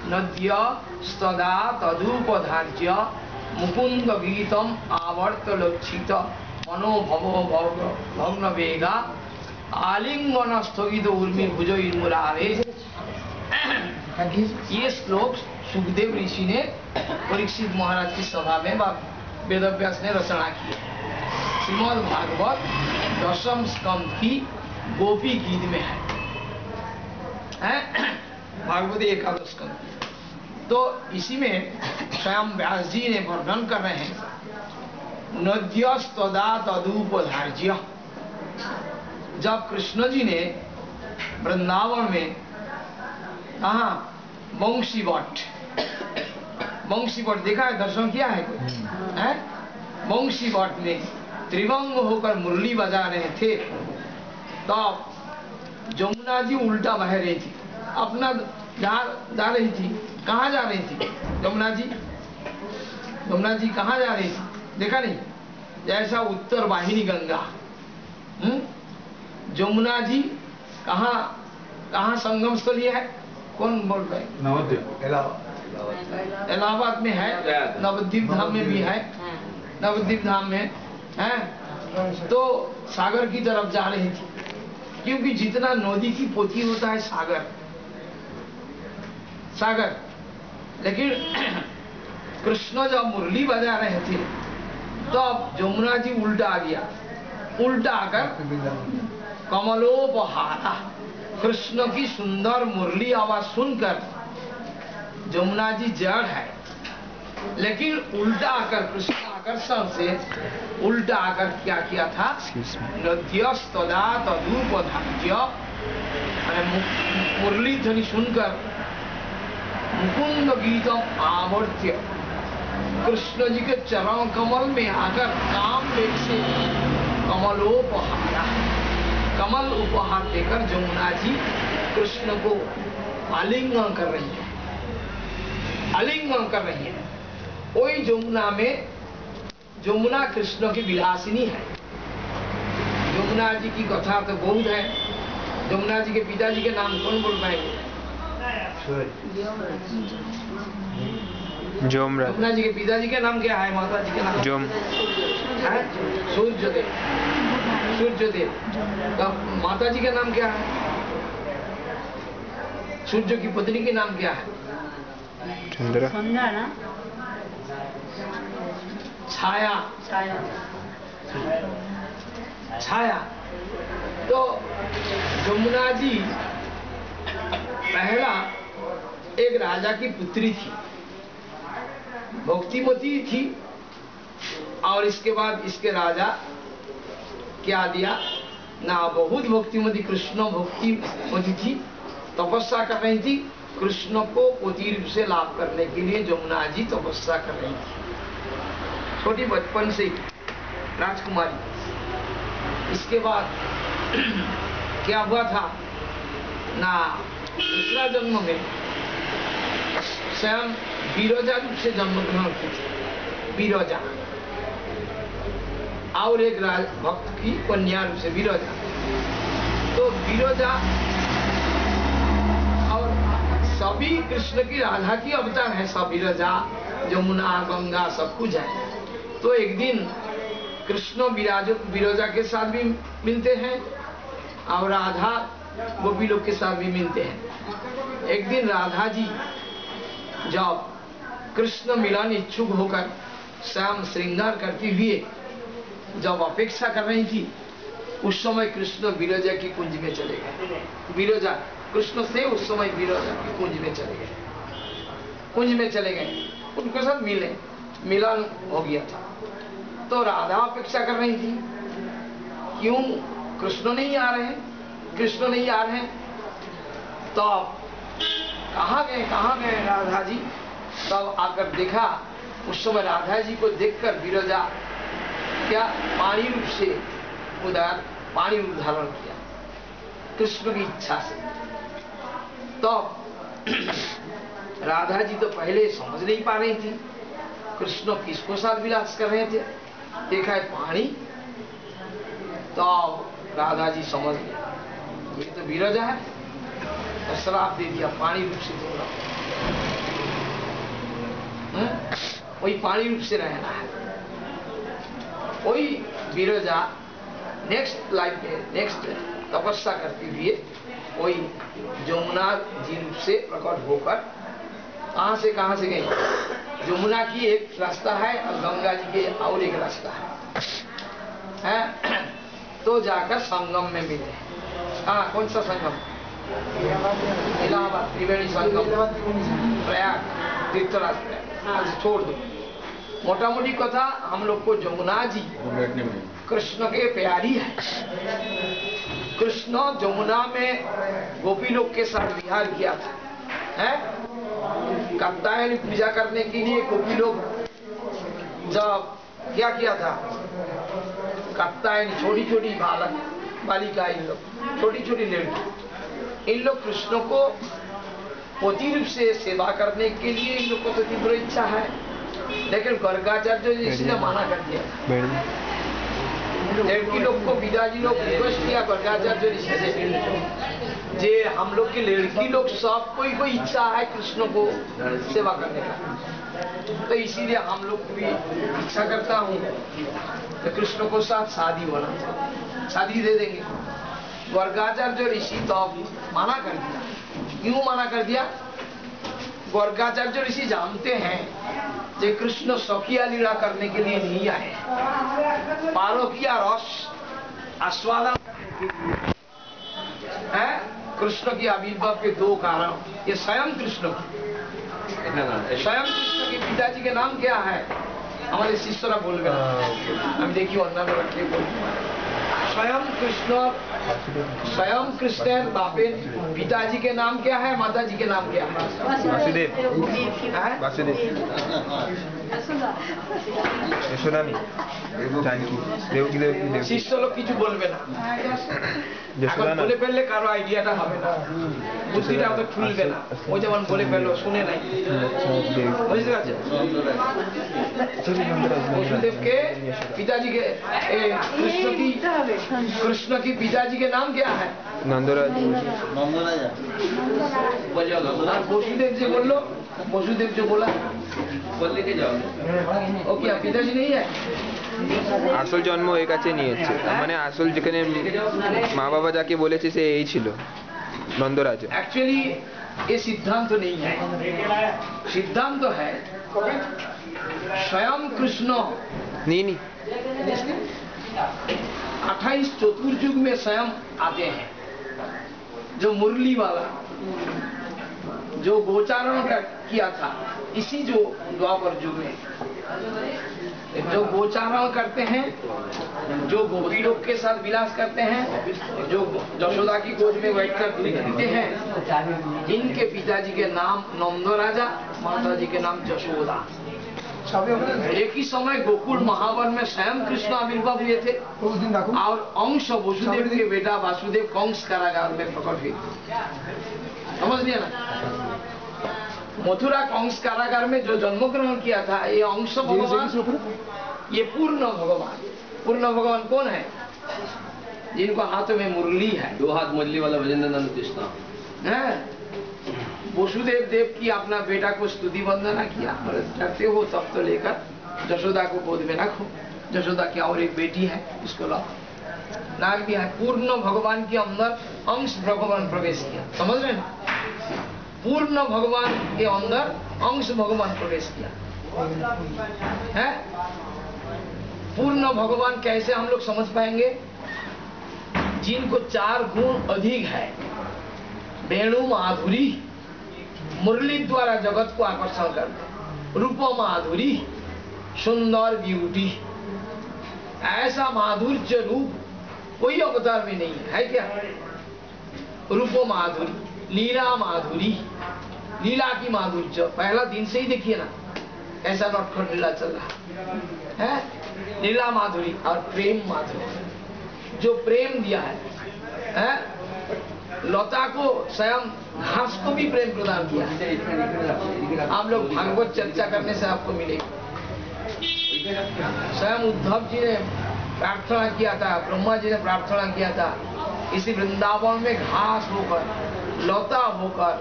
नद्य सदा तदुपधार्य मुकुंद गीतम आवर्त लक्षित मनोभव भग्न वेगा आलिंगन स्थगित उर्मी भुजोर्मुरारे। ये श्लोक सुखदेव ऋषि ने परीक्षित महाराज की सभा में वेदव्यास ने रचना की। श्रीमद् भागवत 10वें स्कंद की गोपी गीत में है, भागवत 11वें स्कंद। तो इसी में स्वयं व्यास जी ने वर्णन कर रहे हैं नद्यस्तदा तदुपधार्य। जब कृष्ण जी ने वृंदावन में कहा वंशी वट देखा है, दर्शन किया है कोई? वंशी वट में त्रिभंग होकर मुरली बजा रहे थे, तो जमुना जी उल्टा बह रही थी, अपना जा रही थी। कहाँ जा रही थी जमुना जी? जमुना जी कहाँ जा रही थी? देखा नहीं? जैसा उत्तर वाहिनी गंगा। जमुना जी कहाँ संगम स्थल है? कौन बोल रहे? इलाहाबाद में है, नवद्वीप धाम में भी है, नवद्वीप धाम में है। तो सागर की तरफ जा रही थी, क्योंकि जितना नदी की पोथी होता है सागर। लेकिन कृष्ण जब मुरली बजा रहे थे तो अब जमुना जी उल्टा आ गया। उल्टा आकर कमलोपहारा, कृष्ण की सुंदर मुरली आवाज सुनकर जमुना जी जड़ है, लेकिन उल्टा आकर कृष्ण आकर्षण से उल्टा आकर क्या किया था? नद्यस्तदा तदुपधार्य, मुरली ध्वनि सुनकर मुकुंद गीतम आवर्त्य, कृष्ण जी के चरण कमल में आकर काम वेग से कमलोपहारा, कमल उपहार देकर जमुना जी कृष्ण को आलिंगन कर रही है, आलिंगन कर रही है। वही जमुना में, जमुना कृष्ण की विलासिनी है। जमुना जी की कथा तो बहुत है। जमुना जी के पिताजी के नाम कौन बोल पाएंगे? जमुना जी के पिताजी के नाम क्या है? माता जी के नाम है सूर्यदेव। सूर्यदेव। माता जी का नाम क्या है? सूर्य की पत्नी के नाम क्या है? चंद्रा। छाया। छाया। तो जमुना जी पहला एक राजा की पुत्री थी, भक्तिमती थी, और इसके बाद इसके राजा क्या दिया ना, बहुत भक्तिमती, कृष्ण भक्तिमती थी, तपस्या कर रही थी। कृष्ण को पति रूप से लाभ करने के लिए जमुना जी तपस्या कर रही थी, छोटी बचपन से राजकुमारी। इसके बाद क्या हुआ था ना, दूसरा जन्म में स्वयं विरजा रूप से जन्म ग्रहण की थी, विरजा, और एक भक्त की कन्या रूप से विरजा। तो विरजा और सभी कृष्ण की, राधा की अवतार है सब। विरजा, जमुना, गंगा सब कुछ है। तो एक दिन कृष्ण विरजा के साथ भी मिलते हैं और राधा गोपी लोग के साथ भी मिलते हैं। एक दिन राधा जी जब कृष्ण मिलन इच्छुक होकर श्याम श्रृंगार करते हुए जब अपेक्षा कर रही थी, उस समय कृष्ण विरजा की कुंज में चले गए। विरजा कृष्ण से उस समय विरजा की कुंज में चले गए, कुंज में चले गए, उनके साथ मिलन हो गया था। तो राधा अपेक्षा कर रही थी, क्यों कृष्ण नहीं आ रहे हैं, कृष्ण नहीं आ रहे हैं। तो कहाँ गए राधा जी? तब आकर देखा, उस समय राधा जी को देखकर विरजा क्या पानी रूप से पानी रूप धारण किया कृष्ण की इच्छा से। तो राधा जी तो पहले समझ नहीं पा रही थी कृष्ण किसको साथ विलास कर रहे थे, देखा है पानी, तो राधा जी समझ गए ये तो विरजा है, तो श्राप दे दिया, पानी रूप से वही पानी रूप से रहना है। वही विरजा नेक्स्ट लाइफ में नेक्स्ट तपस्या करती हुई वही जमुना जी रूप से प्रकट होकर कहां से गई। जमुना की एक रास्ता है और गंगा जी के और एक रास्ता है? तो जाकर संगम में मिले। हाँ, कौन सा संगम? इलाहाबाद त्रिवेणी संगम, प्रयाग, तीर्थराज प्रयाग। छोड़ दो, मोटा मोटी कथा हम लोग को जमुना जी कृष्ण के प्यारी है। कृष्ण जमुना में गोपी लोग के साथ विहार किया था, है? कात्यायनी पूजा करने के लिए गोपी लोग जब क्या किया था, कात्यायनी छोटी छोटी बालक बालिका, इन लोग छोटी छोटी लड़की, इन लोग कृष्ण को पति रूप से सेवा करने के लिए इन लोग को तो तीव्र इच्छा है, लेकिन गर्गाचार्य जी ने मना कर दिया। लड़की लोग को पिताजी लोग रिक्वेस्ट किया गर्गाचार्य ऋषि से, जे हम लोग की लड़की लोग सब कोई इच्छा है कृष्ण को सेवा करने का, तो इसीलिए हम लोग भी इच्छा करता हूँ तो कृष्ण को साथ शादी होना चाहिए, शादी दे देंगे। गर्गाचार्य ऋषि तो मना कर दिया। क्यों मना कर दिया? गर्गाचार्य ऋषि जानते हैं कि कृष्ण सखिया लीला करने के लिए नहीं आए, पारोकिया रस आस्वादन है। कृष्ण की आविर्भाव के दो कारण, ये स्वयं कृष्ण के पिताजी के नाम क्या है? हमारे शिष्यरा बोल गए, हम देखिए अन्ना में रखे बोल। स्वयं कृष्ण बापे पिताजी के नाम क्या है, माताजी के नाम क्या है? वासुदेव, वासुदेव, यशोदानी, जानकी, देवकी देवकी। शिष्य लोग किछु बोलबे ना, এখন বলে ফেললে কারো আইডিয়াটা হবে না, বুদ্ধিটা তো খুলবে না। ওই যেমন বলে ফেললো শুনে নাই, বুঝতে পারছেন? वसुदेव के पिताजी के कृष्ण की पिताजी के नाम क्या है? नंदराज। वसुदेव जो बोल लो, वसुदेव जो बोला बोलने के जाओ, ओ क्या पिताजी नहीं है? আসল জন্ম এর কাছে নিয়েছে, মানে আসল যেখানে মা বাবা যাকে বলেছে সে এই ছিল, নন্দরাজ। एक्चुअली ये सिद्धांत नहीं है, सिद्धांत है स्वयं कृष्ण। नहीं 28 चतुर्युग में स्वयं आते हैं, जो मुरली वाला जो गोचारण किया था, इसी जो द्वापर युग में जो गोचारण करते हैं, जो गोपी लोग के साथ विलास करते हैं, जो जशोदा की गोद में बैठकर दूध पीते हैं, इनके पिताजी के नाम नंद राजा, माताजी के नाम जशोदा। एक ही समय गोकुल महावन में स्वयं कृष्ण आविर्भाव हुए थे और अंश वसुदेव के बेटा वासुदेव कंस कारागार में प्रकट हुए। समझ लिया ना? मथुरा कंस कारागार में जो जन्म ग्रहण किया था, ये अंश भगवान, ये पूर्ण भगवान। पूर्ण भगवान कौन है? जिनको हाथ में मुरली है, 2 हाथ मुरली वाला भजन कृष्ण है। वसुदेव देव की अपना बेटा को स्तुति वंदना किया, डरते हो तब तो लेकर जशोदा को गोद में रखो। जशोदा की और एक बेटी है, उसको लाओ। नाग भी है। पूर्ण भगवान के अंदर अंश भगवान प्रवेश किया, समझ रहे हैं? पूर्ण भगवान के अंदर अंश भगवान प्रवेश किया है। पूर्ण भगवान कैसे हम लोग समझ पाएंगे? जिनको 4 गुण अधिक है, वेणु माधुरी, मुरली द्वारा जगत को आकर्षण करते, रूप माधुरी, सुंदर ब्यूटी, ऐसा माधुर्य रूप कोई अवतार में नहीं है क्या? रूप माधुरी, लीला माधुरी, लीला की माधुर्य पहला दिन से ही देखिए ना, ऐसा नटखट लीला चल रहा है। लीला माधुरी और प्रेम माधुरी, जो प्रेम दिया है, लता को स्वयं घास को भी प्रेम प्रदान किया है। हम लोग भागवत चर्चा करने से आपको मिलेगा। स्वयं उद्धव जी ने प्रार्थना किया था, ब्रह्मा जी ने प्रार्थना किया था, इसी वृंदावन में घास होकर, लता होकर